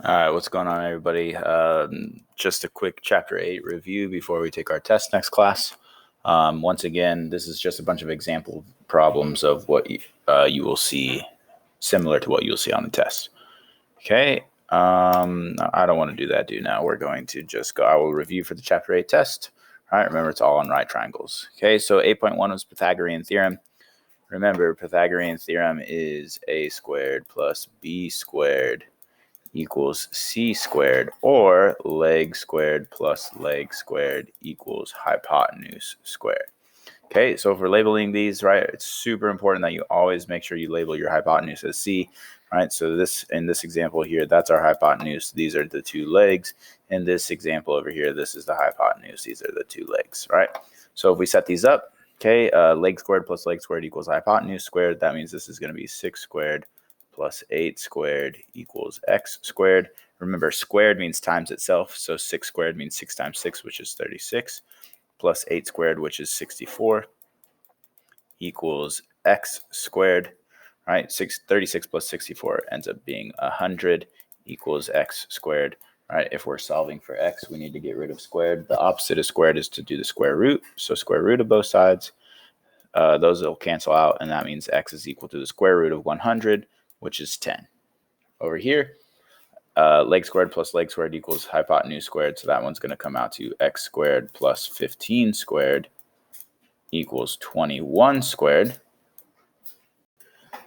All right, what's going on, everybody? Just a quick Chapter 8 review before we take our test next class. Once again, this is just a bunch of example problems of what you will see, similar to what you'll see on the test. Okay, I don't want to do that now. We're going to just go, I will review for the Chapter 8 test. All right, remember it's all on right triangles. Okay, so 8.1 was Pythagorean theorem. Remember, Pythagorean theorem is a squared plus b squared equals c squared, or leg squared plus leg squared equals hypotenuse squared. Okay, so if we're labeling these, right, it's super important that you always make sure you label your hypotenuse as c, right? So this, in this example here, that's our hypotenuse. These are the two legs. In this example over here, this is the hypotenuse. These are the two legs, right? So if we set these up, okay, leg squared plus leg squared equals hypotenuse squared. That means this is going to be 6 squared plus 8 squared equals x squared. Remember, squared means times itself, so 6 squared means 6 times 6, which is 36, plus 8 squared, which is 64, equals x squared, right? 36 plus 64 ends up being 100, equals x squared, right? If we're solving for x, we need to get rid of squared. The opposite of squared is to do the square root, so square root of both sides. Those will cancel out, and that means x is equal to the square root of 100, which is 10. Over here, leg squared plus leg squared equals hypotenuse squared, so that one's going to come out to x squared plus 15 squared equals 21 squared.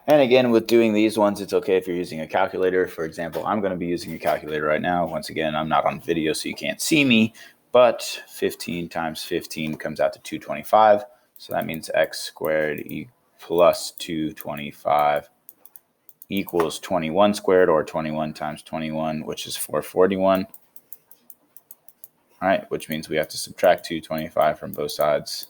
And again, with doing these ones, it's okay if you're using a calculator. For example, I'm going to be using a calculator right now. Once again, I'm not on video, so you can't see me, but 15 times 15 comes out to 225. So that means x squared plus 225 equals 21 squared, or 21 times 21, which is 441. All right, which means we have to subtract 225 from both sides.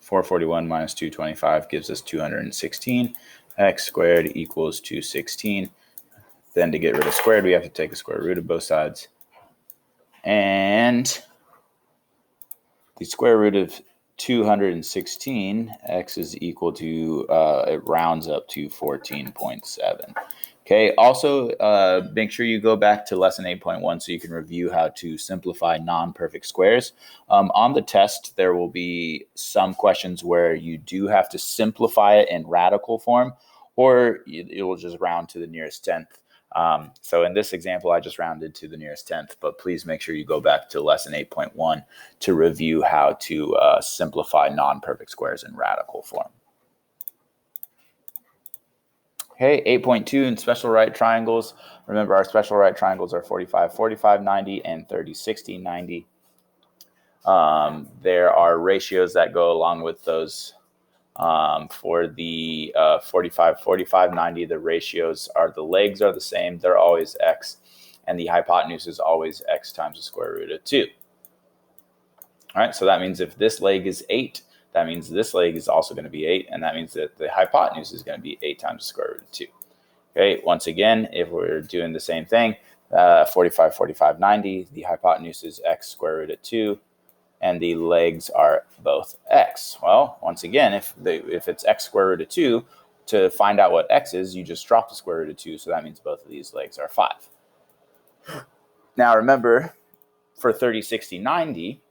441 minus 225 gives us 216. X squared equals 216. Then to get rid of squared, we have to take the square root of both sides. And the square root of 216, x is equal to, it rounds up to 14.7. Okay, also make sure you go back to lesson 8.1 so you can review how to simplify non-perfect squares. On the test, there will be some questions where you do have to simplify it in radical form, or it will just round to the nearest tenth. So in this example, I just rounded to the nearest tenth, but please make sure you go back to lesson 8.1 to review how to simplify non-perfect squares in radical form. Okay, 8.2 in special right triangles. Remember, our special right triangles are 45, 45, 90, and 30, 60, 90. There are ratios that go along with those. For the 45, 45, 90, the ratios are, the legs are the same. They're always x, and the hypotenuse is always x times the square root of 2. All right, so that means if this leg is 8, that means this leg is also going to be 8, and that means that the hypotenuse is going to be 8 times the square root of 2. Okay, once again, if we're doing the same thing, 45, 45, 90, the hypotenuse is x square root of 2, and the legs are both x. Well, once again, if it's x square root of 2, to find out what x is, you just drop the square root of 2, so that means both of these legs are 5. Now remember, for 30, 60, 90,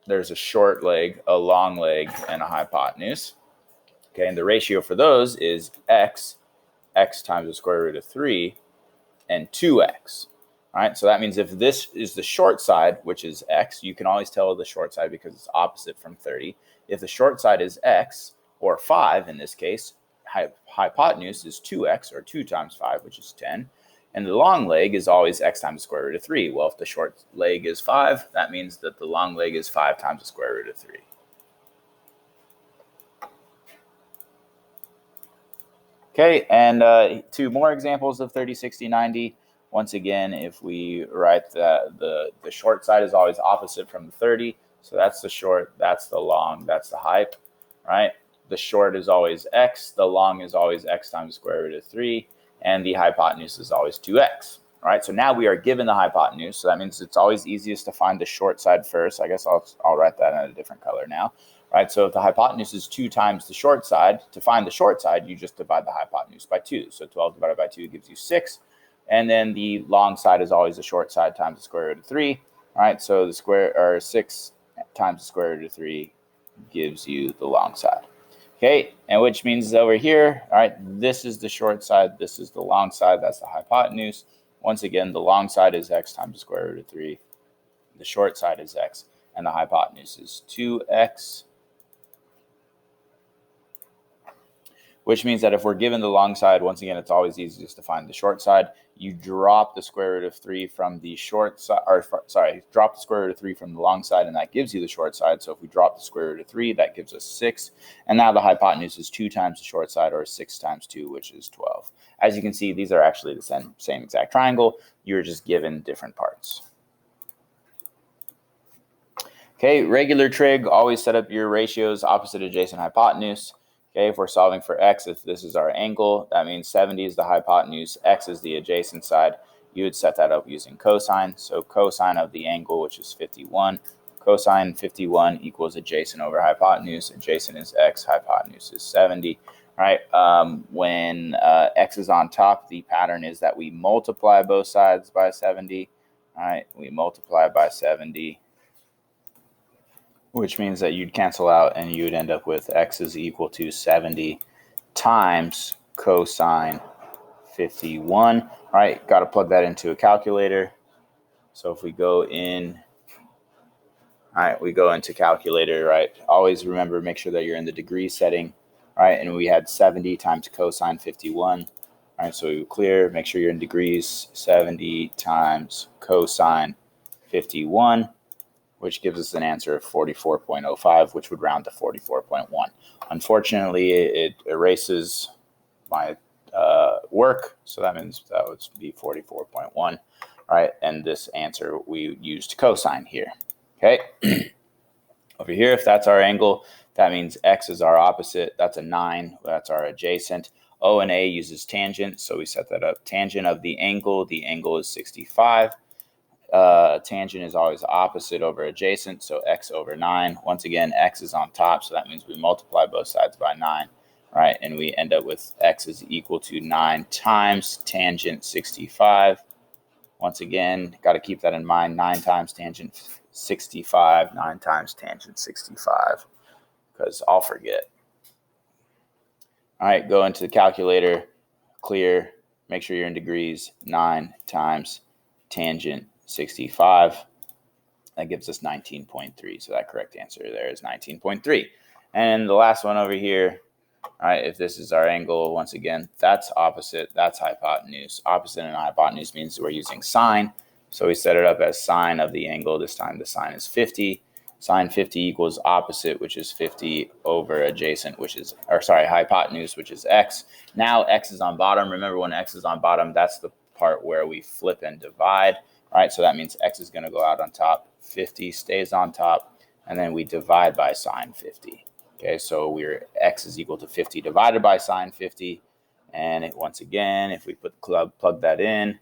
there's a short leg, a long leg, and a hypotenuse. Okay, and the ratio for those is x times the square root of 3, and 2x. All right, so that means if this is the short side, which is x, you can always tell the short side because it's opposite from 30. If the short side is x, or 5 in this case, hypotenuse is 2x, or 2 times 5, which is 10. And the long leg is always x times the square root of 3. Well, if the short leg is 5, that means that the long leg is 5 times the square root of 3. Okay, and 2 more examples of 30, 60, 90. Once again, if we write that the short side is always opposite from the 30, so that's the short, that's the long, that's the hype, right? The short is always x, the long is always x times the square root of 3, and the hypotenuse is always 2x. All right, so now we are given the hypotenuse, so that means it's always easiest to find the short side first. I guess I'll write that in a different color now. Right, so if the hypotenuse is 2 times the short side, to find the short side, you just divide the hypotenuse by 2. So 12 divided by 2 gives you 6. And then the long side is always the short side times the square root of 3. All right, so the square, or 6 times the square root of 3 gives you the long side. Okay, and which means over here, all right, this is the short side, this is the long side, that's the hypotenuse. Once again, the long side is x times the square root of 3. The short side is x, and the hypotenuse is 2x. Which means that if we're given the long side, once again, it's always easiest to find the short side. You drop the square root of 3 from the short side, or sorry, drop the square root of 3 from the long side, and that gives you the short side. So if we drop the square root of 3, that gives us 6. And now the hypotenuse is 2 times the short side, or 6 times 2, which is 12. As you can see, these are actually the same exact triangle. You're just given different parts. Okay, regular trig, always set up your ratios opposite adjacent hypotenuse. Okay, if we're solving for x, if this is our angle, that means 70 is the hypotenuse, x is the adjacent side. You would set that up using cosine. So cosine of the angle, which is 51, cosine 51 equals adjacent over hypotenuse. Adjacent is x, hypotenuse is 70. All right, when x is on top, the pattern is that we multiply both sides by 70. All right, we multiply by 70. Which means that you'd cancel out and you would end up with x is equal to 70 times cosine 51. All right, got to plug that into a calculator. So if we go in, all right, we go into calculator, right? Always remember, make sure that you're in the degree setting, all right? And we had 70 times cosine 51. All right, so we clear, make sure you're in degrees, 70 times cosine 51. Which gives us an answer of 44.05, which would round to 44.1. Unfortunately, it erases my work, so that means that would be 44.1. All right, and this answer, we used cosine here. Okay, over here, if that's our angle, that means x is our opposite. That's a 9. That's our adjacent. O and A uses tangent, so we set that up. Tangent of the angle is 65. Tangent is always opposite over adjacent, so x over 9. Once again, x is on top, so that means we multiply both sides by 9, right? And we end up with x is equal to 9 times tangent 65. Once again, got to keep that in mind, 9 times tangent 65, 9 times tangent 65, because I'll forget. All right, go into the calculator, clear, make sure you're in degrees, 9 times tangent 65. That gives us 19.3. So that correct answer there is 19.3. And the last one over here, all right, if this is our angle, once again, that's opposite, that's hypotenuse. Opposite and hypotenuse means we're using sine. So we set it up as sine of the angle. This time the sine is 50. Sine 50 equals opposite, which is 50 over adjacent, which is, or sorry, hypotenuse, which is x. Now x is on bottom. Remember, when x is on bottom, that's the part where we flip and divide. All right, so that means x is going to go out on top. 50 stays on top, and then we divide by sine 50. Okay, so we're x is equal to 50 divided by sine 50. And once again, if we plug that in,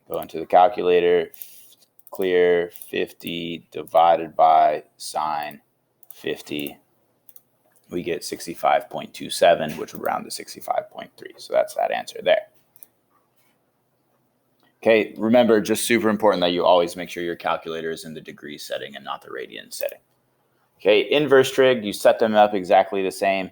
go into the calculator, clear 50 divided by sine 50, we get 65.27, which would round to 65.3. So that's that answer there. Okay, remember, just super important that you always make sure your calculator is in the degree setting and not the radian setting. Okay, inverse trig, you set them up exactly the same,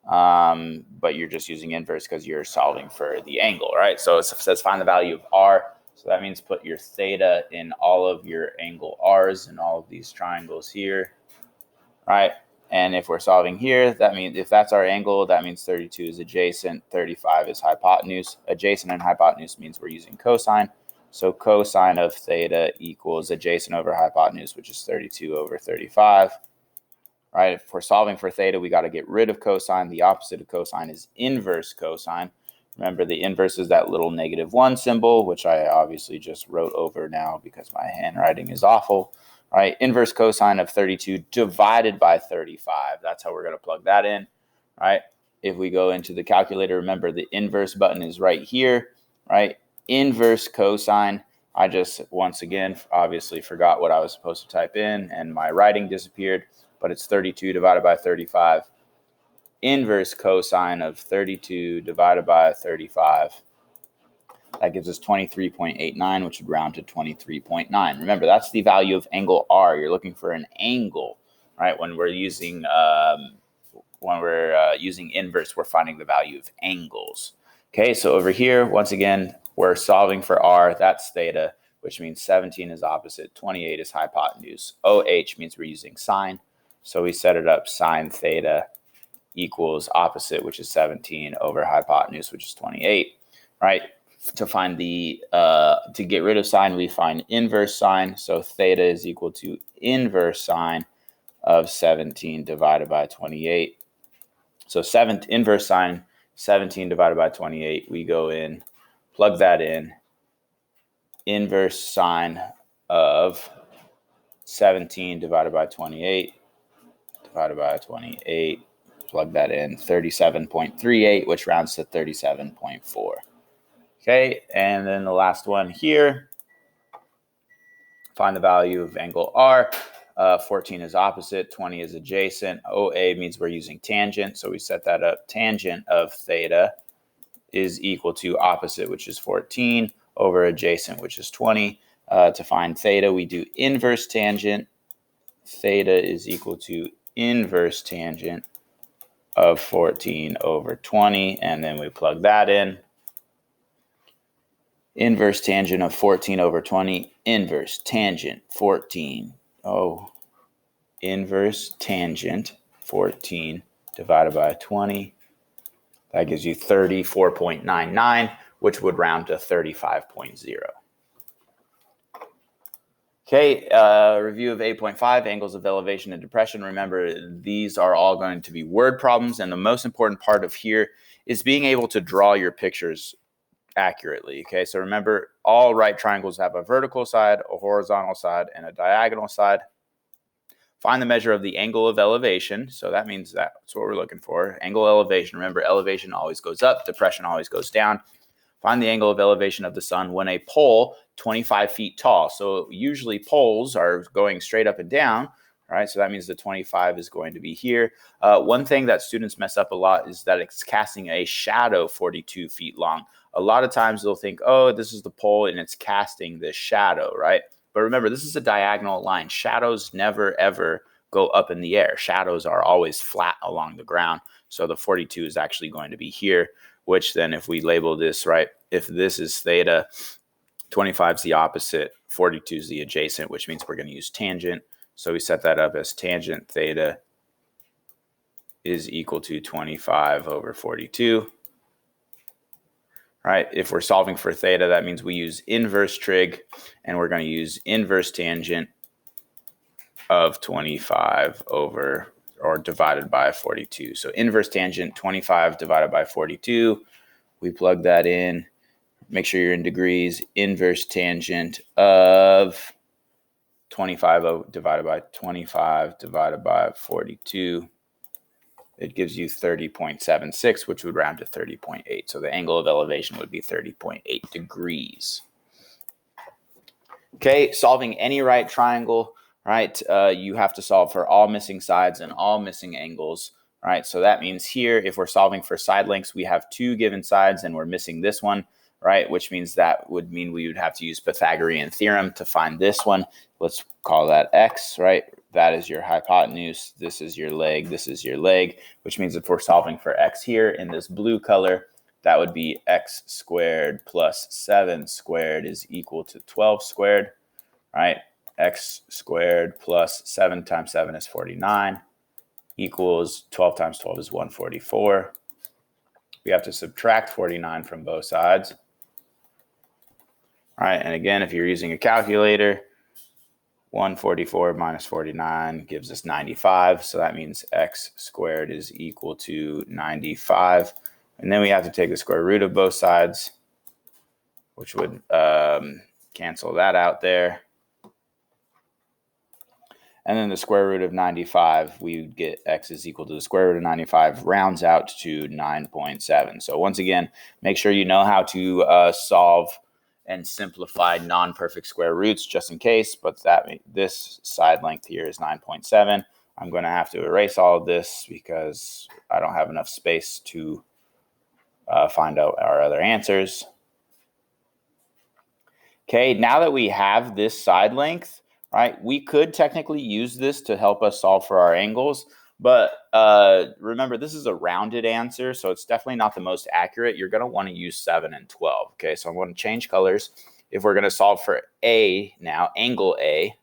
but you're just using inverse because you're solving for the angle, right? So it says find the value of r. So that means put your theta in all of your angle r's and all of these triangles here, right? And if we're solving here, that means if that's our angle, that means 32 is adjacent, 35 is hypotenuse. Adjacent and hypotenuse means we're using cosine. So cosine of theta equals adjacent over hypotenuse, which is 32 over 35. Right? If we're solving for theta, we got to get rid of cosine. The opposite of cosine is inverse cosine. Remember, the inverse is that little -1 symbol, which I obviously just wrote over now because my handwriting is awful. All right, inverse cosine of 32 divided by 35. That's how we're going to plug that in. All right, if we go into the calculator, remember the inverse button is right here, right? Inverse cosine. I just, once again, obviously forgot what I was supposed to type in, and my writing disappeared, but it's 32 divided by 35. Inverse cosine of 32 divided by 35. That gives us 23.89, which would round to 23.9. Remember, that's the value of angle R. You're looking for an angle, right? When we're using inverse, we're finding the value of angles. Okay, so over here, once again, we're solving for R. That's theta, which means 17 is opposite, 28 is hypotenuse. OH means we're using sine, so we set it up sine theta equals opposite, which is 17, over hypotenuse, which is 28, right? To find to get rid of sine, we find inverse sine. So theta is equal to inverse sine of 17 divided by 28. So inverse sine 17 divided by 28. We go in, plug that in. Inverse sine of 17 divided by 28 divided by 28. Plug that in, 37.38, which rounds to 37.4. Okay, and then the last one here, find the value of angle R. 14 is opposite, 20 is adjacent. OA means we're using tangent, so we set that up. Tangent of theta is equal to opposite, which is 14, over adjacent, which is 20. To find theta, we do inverse tangent. Theta is equal to inverse tangent of 14 over 20, and then we plug that in. Inverse tangent of 14 over 20, inverse tangent 14. Inverse tangent 14 divided by 20. That gives you 34.99, which would round to 35.0. Okay, review of 8.5, angles of elevation and depression. Remember, these are all going to be word problems, and the most important part of here is being able to draw your pictures accurately. Okay, so remember, all right triangles have a vertical side, a horizontal side, and a diagonal side. Find the measure of the angle of elevation. So that means that's what we're looking for. Angle of elevation. Remember, elevation always goes up, depression always goes down. Find the angle of elevation of the sun when a pole 25 feet tall. So usually poles are going straight up and down, right? So that means the 25 is going to be here. One thing that students mess up a lot is that it's casting a shadow 42 feet long. A lot of times they'll think, oh, this is the pole and it's casting this shadow, right? But remember, this is a diagonal line. Shadows never, ever go up in the air. Shadows are always flat along the ground. So the 42 is actually going to be here, which then if we label this, right, if this is theta, 25 is the opposite, 42 is the adjacent, which means we're going to use tangent. So we set that up as tangent theta is equal to 25 over 42. Right? If we're solving for theta, that means we use inverse trig, and we're going to use inverse tangent of 25 over or divided by 42. So inverse tangent 25 divided by 42. We plug that in. Make sure you're in degrees. Inverse tangent of 25 divided by 25 divided by 42. It gives you 30.76, which would round to 30.8. So the angle of elevation would be 30.8 degrees. Okay, solving any right triangle, right? You have to solve for all missing sides and all missing angles, right? So that means here, if we're solving for side lengths, we have two given sides and we're missing this one, right? Which means that would mean we would have to use Pythagorean theorem to find this one. Let's call that x, right? That is your hypotenuse. This is your leg. This is your leg, which means if we're solving for x here in this blue color, that would be x squared plus 7 squared is equal to 12 squared, right? X squared plus 7 times 7 is 49 equals 12 times 12 is 144. We have to subtract 49 from both sides. All right, and again, if you're using a calculator, 144 minus 49 gives us 95. So that means x squared is equal to 95. And then we have to take the square root of both sides, which would cancel that out there. And then the square root of 95, we get x is equal to the square root of 95, rounds out to 9.7. So once again, make sure you know how to solve and simplify non-perfect square roots just in case, but this side length here is 9.7. I'm going to have to erase all of this because I don't have enough space to find out our other answers. Okay, now that we have this side length, right, we could technically use this to help us solve for our angles, but remember, this is a rounded answer, so it's definitely not the most accurate. You're going to want to use 7 and 12. Okay, so I'm going to change colors. If we're going to solve for A now, angle A,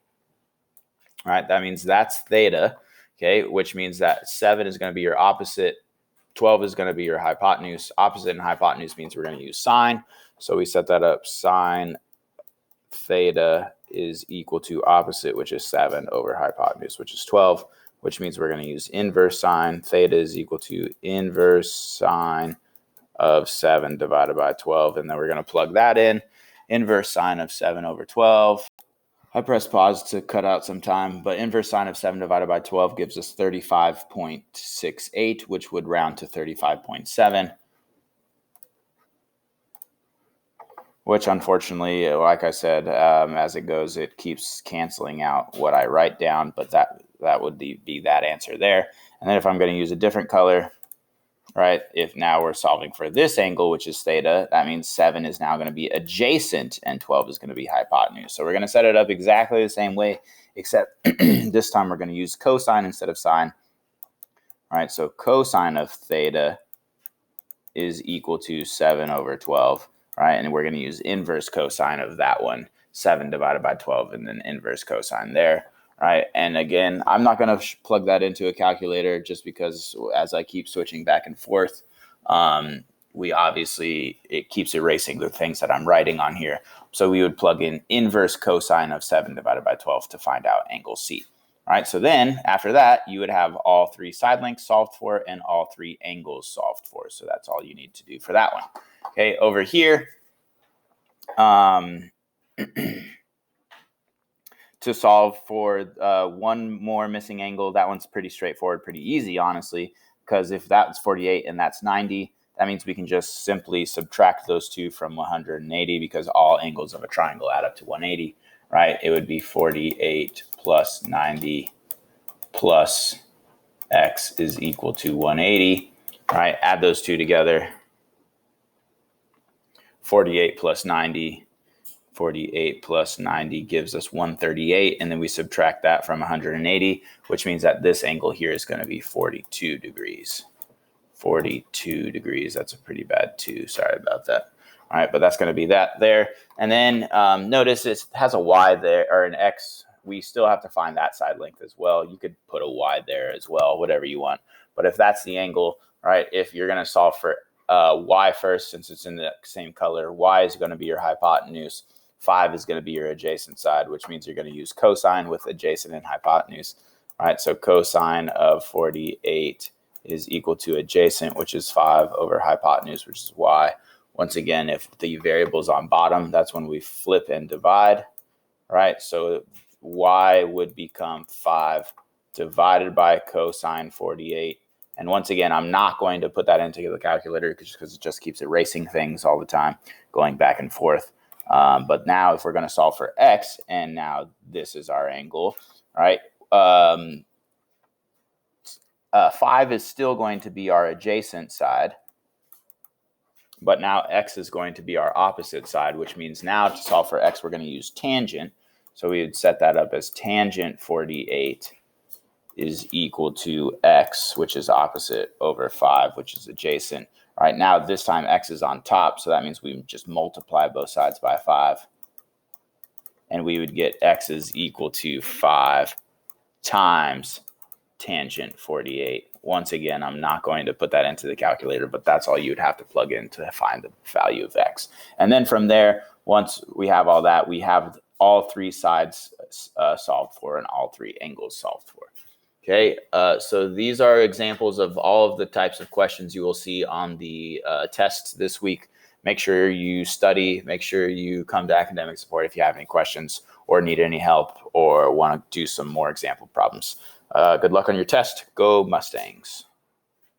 right, that means that's theta, okay, which means that 7 is going to be your opposite, 12 is going to be your hypotenuse. Opposite and hypotenuse means we're going to use sine. So we set that up, sine theta is equal to opposite, which is 7 over hypotenuse, which is 12, which means we're going to use inverse sine. Theta is equal to inverse sine of 7 divided by 12, and then we're going to plug that in. Inverse sine of 7 over 12. I press pause to cut out some time, but inverse sine of 7 divided by 12 gives us 35.68, which would round to 35.7. Which unfortunately, like I said, as it goes, it keeps canceling out what I write down, but that would be that answer there. And then if I'm going to use a different color, right, if now we're solving for this angle, which is theta, that means 7 is now going to be adjacent and 12 is going to be hypotenuse. So we're going to set it up exactly the same way, except this time we're going to use cosine instead of sine. All right, so cosine of theta is equal to 7 over 12. Right, and we're going to use inverse cosine of that one, 7 divided by 12, and then inverse cosine there. Right, and again, I'm not going to plug that into a calculator just because as I keep switching back and forth, it keeps erasing the things that I'm writing on here. So we would plug in inverse cosine of 7 divided by 12 to find out angle C. All right, so then after that, you would have all 3 side lengths solved for and all 3 angles solved for. So that's all you need to do for that one. Okay, over here, to solve for one more missing angle, that one's pretty straightforward, pretty easy, honestly, because if that's 48 and that's 90, that means we can just simply subtract those two from 180 because all angles of a triangle add up to 180, right? It would be 48 plus 90 plus x is equal to 180, right? Add those two together. 48 plus 90 gives us 138, and then we subtract that from 180, which means that this angle here is going to be 42 degrees. 42 degrees, that's a pretty bad 2, sorry about that. All right, but that's going to be that there. And then notice it has a y there, or an x. We still have to find that side length as well. You could put a y there as well, whatever you want. But if that's the angle, right, if you're going to solve for y first, since it's in the same color, y is going to be your hypotenuse. 5 is going to be your adjacent side, which means you're going to use cosine with adjacent and hypotenuse. All right, so cosine of 48 is equal to adjacent, which is 5 over hypotenuse, which is y. Once again, if the variable is on bottom, that's when we flip and divide. Right, so y would become 5 divided by cosine 48. And once again, I'm not going to put that into the calculator because it just keeps erasing things all the time, going back and forth. But now if we're going to solve for x, and now this is our angle, right? 5 is still going to be our adjacent side. But now x is going to be our opposite side, which means now to solve for x, we're going to use tangent. So we would set that up as tangent 48 is equal to x, which is opposite, over 5, which is adjacent. All right, now this time x is on top, so that means we just multiply both sides by 5. And we would get x is equal to 5 times tangent 48. Once again, I'm not going to put that into the calculator, but that's all you would have to plug in to find the value of x. And then from there, once we have all that, we have all 3 sides solved for and all 3 angles solved for. Okay, so these are examples of all of the types of questions you will see on the tests this week. Make sure you study, make sure you come to academic support if you have any questions or need any help or want to do some more example problems. Good luck on your test. Go Mustangs.